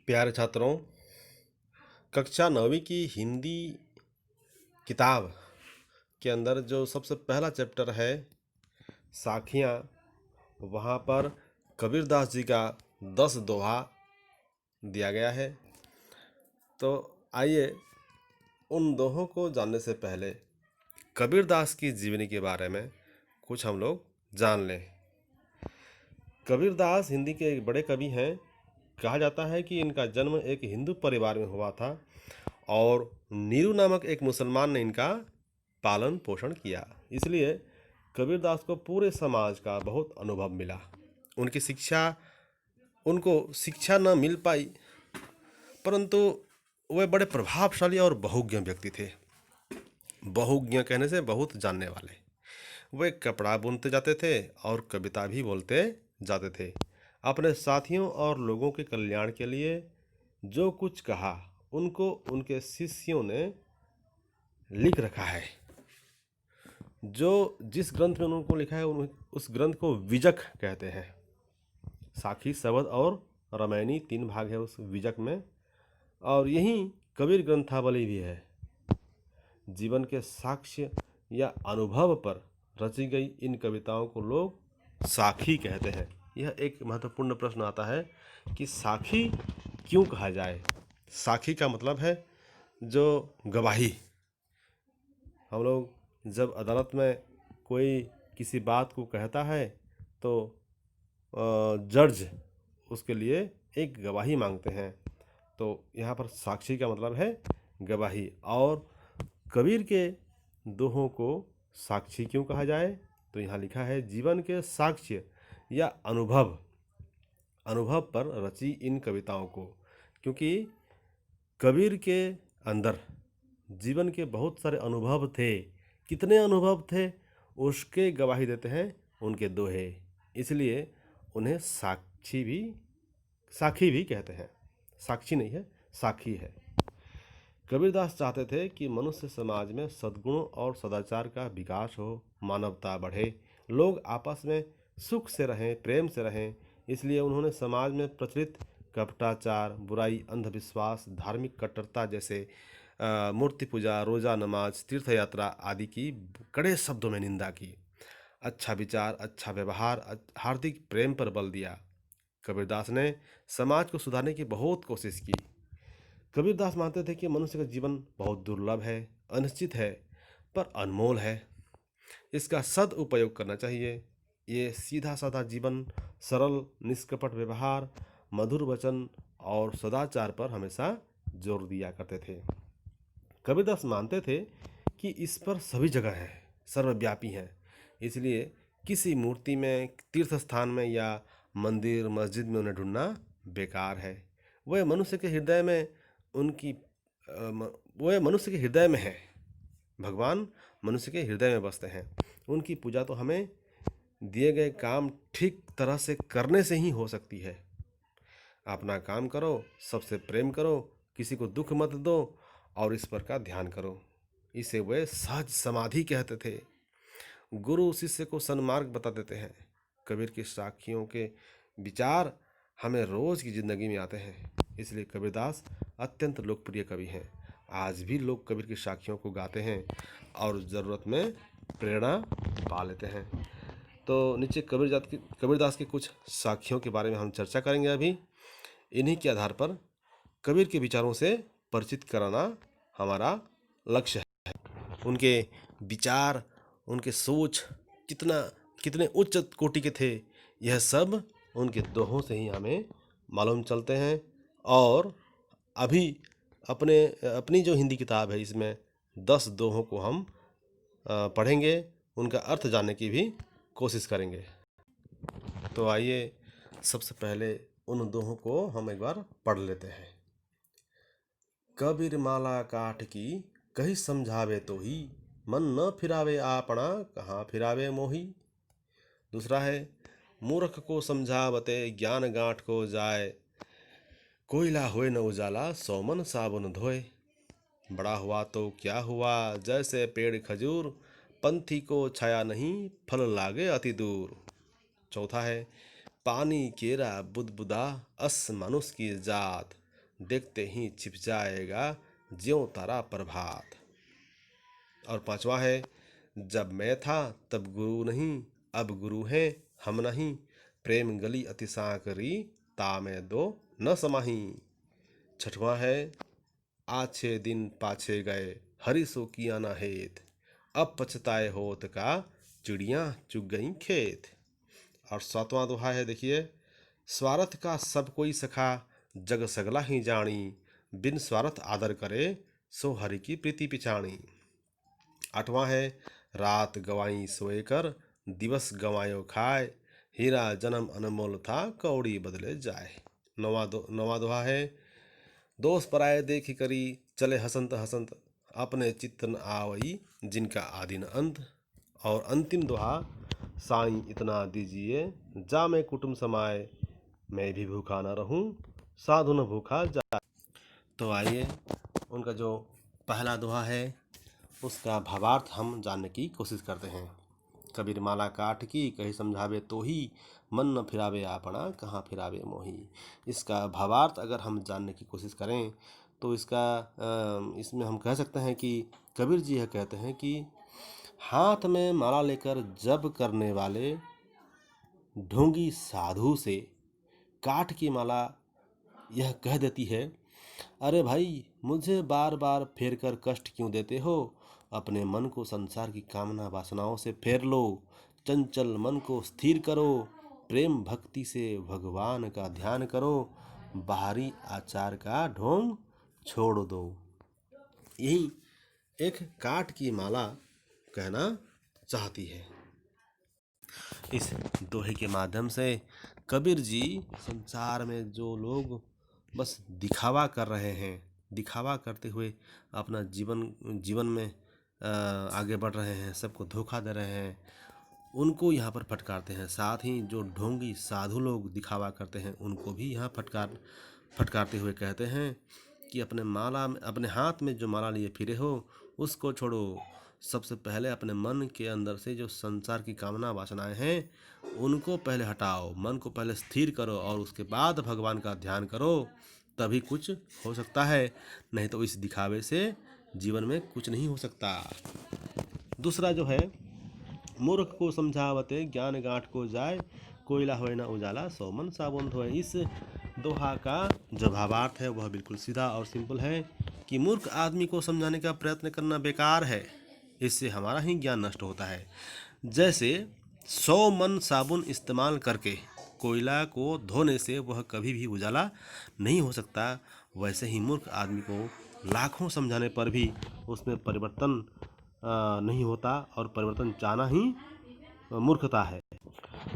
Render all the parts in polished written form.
प्यारे छात्रों, कक्षा 9वीं की हिंदी किताब के अंदर जो सबसे पहला चैप्टर है साखियाँ, वहाँ पर कबीरदास जी का 10 दोहा दिया गया है। तो आइए उन दोहों को जानने से पहले कबीरदास की जीवनी के बारे में कुछ हम लोग जान लें। कबीरदास हिंदी के एक बड़े कवि हैं। कहा जाता है कि इनका जन्म एक हिंदू परिवार में हुआ था और नीरू नामक एक मुसलमान ने इनका पालन पोषण किया। इसलिए कबीरदास को पूरे समाज का बहुत अनुभव मिला। उनको शिक्षा न मिल पाई, परंतु वे बड़े प्रभावशाली और बहुज्ञ व्यक्ति थे। बहुज्ञ कहने से बहुत जानने वाले। वे कपड़ा बुनते जाते थे और कविता भी बोलते जाते थे। अपने साथियों और लोगों के कल्याण के लिए जो कुछ कहा उनको उनके शिष्यों ने लिख रखा है। जो जिस ग्रंथ में उनको लिखा है उस ग्रंथ को विजक कहते हैं। साखी, शबद और रामायणी 3 भाग है उस विजक में, और यही कबीर ग्रंथावली भी है। जीवन के साक्ष्य या अनुभव पर रची गई इन कविताओं को लोग साखी कहते हैं। यह एक महत्वपूर्ण प्रश्न आता है कि साखी क्यों कहा जाए। साखी का मतलब है जो गवाही। हम लोग जब अदालत में कोई किसी बात को कहता है तो जज उसके लिए एक गवाही मांगते हैं। तो यहाँ पर साक्षी का मतलब है गवाही। और कबीर के दोहों को साक्षी क्यों कहा जाए, तो यहाँ लिखा है जीवन के साक्ष्य या अनुभव पर रची इन कविताओं को। क्योंकि कबीर के अंदर जीवन के बहुत सारे अनुभव थे। कितने अनुभव थे उसके गवाही देते हैं उनके दोहे। इसलिए उन्हें साखी भी कहते हैं। साक्षी नहीं है, साखी है। कबीरदास चाहते थे कि मनुष्य समाज में सद्गुणों और सदाचार का विकास हो, मानवता बढ़े, लोग आपस में सुख से रहें, प्रेम से रहें। इसलिए उन्होंने समाज में प्रचलित कपटाचार, बुराई, अंधविश्वास, धार्मिक कट्टरता जैसे मूर्ति पूजा, रोजा, नमाज, तीर्थ यात्रा आदि की कड़े शब्दों में निंदा की। अच्छा विचार, अच्छा व्यवहार, हार्दिक प्रेम पर बल दिया। कबीरदास ने समाज को सुधारने की बहुत कोशिश की। कबीरदास मानते थे कि मनुष्य का जीवन बहुत दुर्लभ है, अनिश्चित है, पर अनमोल है। इसका सदुपयोग करना चाहिए। ये सीधा साधा जीवन, सरल निष्कपट व्यवहार, मधुर वचन और सदाचार पर हमेशा जोर दिया करते थे। कबीरदास मानते थे कि इस पर सभी जगह है, सर्वव्यापी है। इसलिए किसी मूर्ति में, तीर्थ स्थान में या मंदिर मस्जिद में उन्हें ढूंढना बेकार है। वह मनुष्य के हृदय में वह मनुष्य के हृदय में है। भगवान मनुष्य के हृदय में बसते हैं। उनकी पूजा तो हमें दिए गए काम ठीक तरह से करने से ही हो सकती है। अपना काम करो, सबसे प्रेम करो, किसी को दुख मत दो और ईश्वर का ध्यान करो। इसे वे सहज समाधि कहते थे। गुरु शिष्य को सन्मार्ग बता देते हैं। कबीर की साखियों के विचार हमें रोज की जिंदगी में आते हैं। इसलिए कबीरदास अत्यंत लोकप्रिय कवि हैं। आज भी लोग कबीर की साखियों को गाते हैं और ज़रूरत में प्रेरणा पा लेते हैं। तो नीचे कबीरदास की कुछ साखियों के बारे में हम चर्चा करेंगे। अभी इन्हीं के आधार पर कबीर के विचारों से परिचित कराना हमारा लक्ष्य है। उनके विचार, उनके सोच कितने उच्च कोटि के थे, यह सब उनके दोहों से ही हमें मालूम चलते हैं। और अभी अपनी जो हिंदी किताब है इसमें 10 दोहों को हम पढ़ेंगे, उनका अर्थ जानने की भी कोशिश करेंगे। तो आइए सबसे पहले उन दोहों को हम एक बार पढ़ लेते हैं। कबीर माला काठ की कही समझावे तो ही, मन न फिरावे आपना कहाँ फिरावे मोही। दूसरा है मूर्ख को समझावते ज्ञान गांठ को जाए, कोयला होए न उजाला 100 मन साबुन धोए। बड़ा हुआ तो क्या हुआ जैसे पेड़ खजूर, पंथी को छाया नहीं फल लागे अति दूर। चौथा है पानी केरा बुदबुदा अस मनुष्य की जात, देखते ही छिप जाएगा ज्यों तारा प्रभात। और पांचवा है, जब मैं था तब गुरु नहीं, अब गुरु हैं हम नहीं, प्रेम गली अति सांकरी, तामे दो न समाही। छठवां है, आछे दिन पाछे गए, हरि सो किया ना हेत, अब पछताए होत का, चिड़ियां चुग गई खेत। और सातवां दोहा है, देखिए, स्वार्थ का सब कोई सखा, जग सगला ही जानी, बिन स्वार्थ आदर करे, सो हरि की प्रीति पिछाणी। आठवां है, रात गवाई सोए कर, दिवस गवायो खाए, हीरा जन्म अनमोल था, कौड़ी बदले जाए। नवा दोहा है, दोष पराये देखी करी, चले हसंत हसंत, अपने चित्त न आवई, जिनका आदि न अंत। और अंतिम दोहा, साईं इतना दीजिए, जा मैं कुटुम समाए, मैं भी भूखा न रहूं, साधु न भूखा जाए। तो आइए उनका जो पहला दोहा है उसका भावार्थ हम जानने की कोशिश करते हैं। कबीर माला काठ की, कही समझावे तो ही, मन न फिरावे आपना, कहाँ फिरावे मोही। इसका भावार्थ अगर हम जानने की कोशिश करें तो इसमें हम कह सकते हैं कि कबीर जी यह कहते हैं कि हाथ में माला लेकर जप करने वाले ढोंगी साधु से काठ की माला यह कह देती है, अरे भाई, मुझे बार बार फेर कर कष्ट क्यों देते हो, अपने मन को संसार की कामना वासनाओं से फेर लो, चंचल मन को स्थिर करो, प्रेम भक्ति से भगवान का ध्यान करो, बाहरी आचार का ढोंग छोड़ दो। यही एक काठ की माला कहना चाहती है। इस दोहे के माध्यम से कबीर जी संसार में जो लोग बस दिखावा कर रहे हैं, दिखावा करते हुए अपना जीवन में आगे बढ़ रहे हैं, सबको धोखा दे रहे हैं, उनको यहाँ पर फटकारते हैं। साथ ही जो ढोंगी साधु लोग दिखावा करते हैं उनको भी यहाँ फटकारते हुए कहते हैं कि अपने हाथ में जो माला लिए फिरे हो उसको छोड़ो। सबसे पहले अपने मन के अंदर से जो संसार की कामना वासनाएं हैं उनको पहले हटाओ, मन को पहले स्थिर करो और उसके बाद भगवान का ध्यान करो, तभी कुछ हो सकता है, नहीं तो इस दिखावे से जीवन में कुछ नहीं हो सकता। दूसरा जो है, मूर्ख को समझावते ज्ञान गांठ को जाए, कोयला होए ना उजाला, सौ मन साबुन धोए। इस दोहा का जो भावार्थ है वह बिल्कुल सीधा और सिंपल है कि मूर्ख आदमी को समझाने का प्रयत्न करना बेकार है, इससे हमारा ही ज्ञान नष्ट होता है। जैसे 100 मन साबुन इस्तेमाल करके कोयला को धोने से वह कभी भी उजाला नहीं हो सकता, वैसे ही मूर्ख आदमी को लाखों समझाने पर भी उसमें परिवर्तन नहीं होता और परिवर्तन चाहना ही मूर्खता है।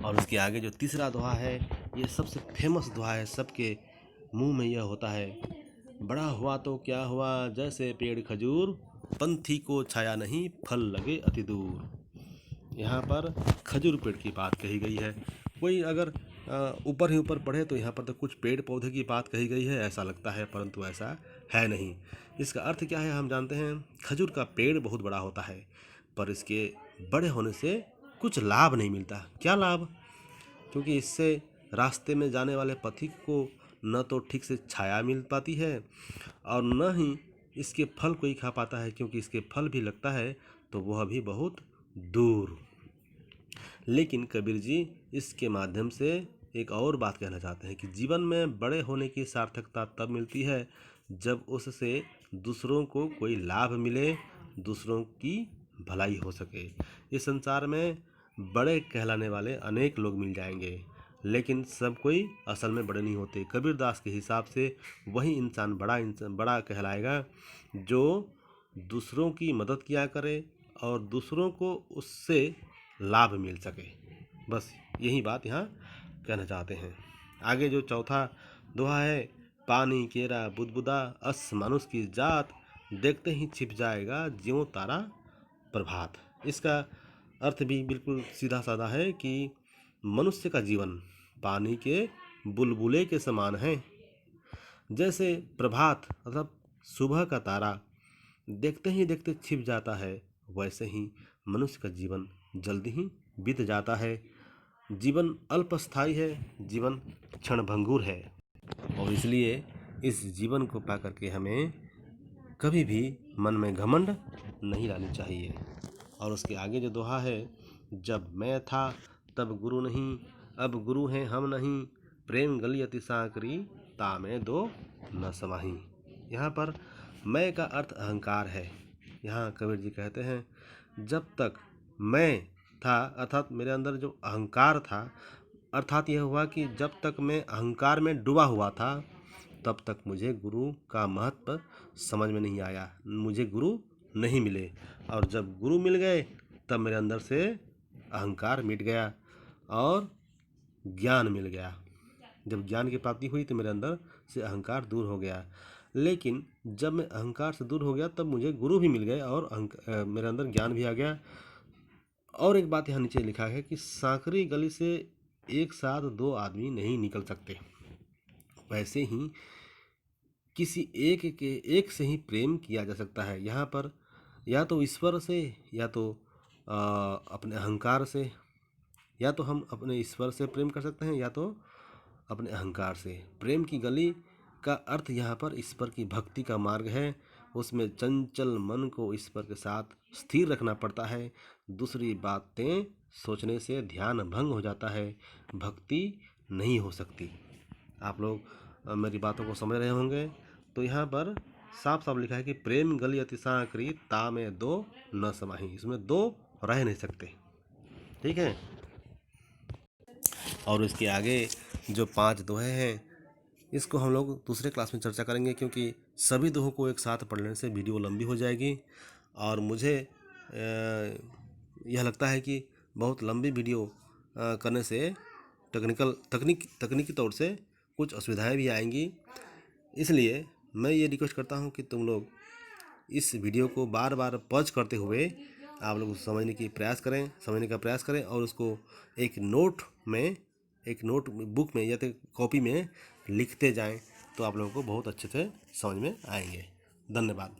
और उसके आगे जो तीसरा दोहा है, ये सबसे फेमस दोहा है, सबके मुंह में यह होता है, बड़ा हुआ तो क्या हुआ, जैसे पेड़ खजूर, पंथी को छाया नहीं, फल लगे अति दूर। यहाँ पर खजूर पेड़ की बात कही गई है। कोई अगर ऊपर ही ऊपर पढ़े तो यहाँ पर तो कुछ पेड़ पौधे की बात कही गई है ऐसा लगता है, परंतु ऐसा है नहीं। इसका अर्थ क्या है हम जानते हैं। खजूर का पेड़ बहुत बड़ा होता है पर इसके बड़े होने से कुछ लाभ नहीं मिलता। क्या लाभ? क्योंकि इससे रास्ते में जाने वाले पथिक को न तो ठीक से छाया मिल पाती है और न ही इसके फल कोई खा पाता है, क्योंकि इसके फल भी लगता है तो वह भी बहुत दूर। लेकिन कबीर जी इसके माध्यम से एक और बात कहना चाहते हैं कि जीवन में बड़े होने की सार्थकता तब मिलती है जब उससे दूसरों को कोई लाभ मिले, दूसरों की भलाई हो सके। इस संसार में बड़े कहलाने वाले अनेक लोग मिल जाएंगे, लेकिन सब कोई असल में बड़े नहीं होते। कबीरदास के हिसाब से वही इंसान बड़ा कहलाएगा जो दूसरों की मदद किया करे और दूसरों को उससे लाभ मिल सके। बस यही बात यहाँ कहना चाहते हैं। आगे जो चौथा दोहा है, पानी केरा बुदबुदा, अस मानुष की जात, देखते ही छिप जाएगा ज्यों तारा प्रभात। इसका अर्थ भी बिल्कुल सीधा साधा है कि मनुष्य का जीवन पानी के बुलबुले के समान है। जैसे प्रभात मतलब सुबह का तारा देखते ही देखते छिप जाता है, वैसे ही मनुष्य का जीवन जल्दी ही बीत जाता है। जीवन अल्पस्थायी है, जीवन क्षणभंगुर है और इसलिए इस जीवन को पा करके हमें कभी भी मन में घमंड नहीं लानी चाहिए। और उसके आगे जो दोहा है, जब मैं था तब गुरु नहीं, अब गुरु हैं हम नहीं, प्रेम गली अति सांकरी, तामे दो न समाही। यहाँ पर मैं का अर्थ अहंकार है। यहाँ कबीर जी कहते हैं, जब तक मैं था अर्थात मेरे अंदर जो अहंकार था, अर्थात यह हुआ कि जब तक मैं अहंकार में डूबा हुआ था तब तक मुझे गुरु का महत्व समझ में नहीं आया, मुझे गुरु नहीं मिले। और जब गुरु मिल गए तब मेरे अंदर से अहंकार मिट गया और ज्ञान मिल गया। जब ज्ञान की प्राप्ति हुई तो मेरे अंदर से अहंकार दूर हो गया। लेकिन जब मैं अहंकार से दूर हो गया तब मुझे गुरु भी मिल गए और मेरे अंदर ज्ञान भी आ गया। और एक बात यहाँ नीचे लिखा है कि सांकरी गली से एक साथ दो आदमी नहीं निकल सकते, वैसे ही किसी एक से ही प्रेम किया जा सकता है। यहाँ पर या तो ईश्वर से, या तो अपने अहंकार से, या तो हम अपने ईश्वर से प्रेम कर सकते हैं या तो अपने अहंकार से। प्रेम की गली का अर्थ यहाँ पर ईश्वर की भक्ति का मार्ग है। उसमें चंचल मन को ईश्वर के साथ स्थिर रखना पड़ता है। दूसरी बातें सोचने से ध्यान भंग हो जाता है, भक्ति नहीं हो सकती। आप लोग मेरी बातों को समझ रहे होंगे। तो यहाँ पर साफ साफ लिखा है कि प्रेम गली अति सांकरी, तामे दो न समाही। इसमें दो रह नहीं सकते, ठीक है। और इसके आगे जो 5 दोहे हैं इसको हम लोग दूसरे क्लास में चर्चा करेंगे, क्योंकि सभी दोहों को एक साथ पढ़ने से वीडियो लंबी हो जाएगी। और मुझे यह लगता है कि बहुत लंबी वीडियो करने से तकनीकी तौर से कुछ असुविधाएं भी आएंगी। इसलिए मैं ये रिक्वेस्ट करता हूँ कि तुम लोग इस वीडियो को बार बार पॉज करते हुए आप लोग समझने का प्रयास करें और उसको एक नोट बुक में या तो कॉपी में लिखते जाएं, तो आप लोगों को बहुत अच्छे से समझ में आएंगे। धन्यवाद।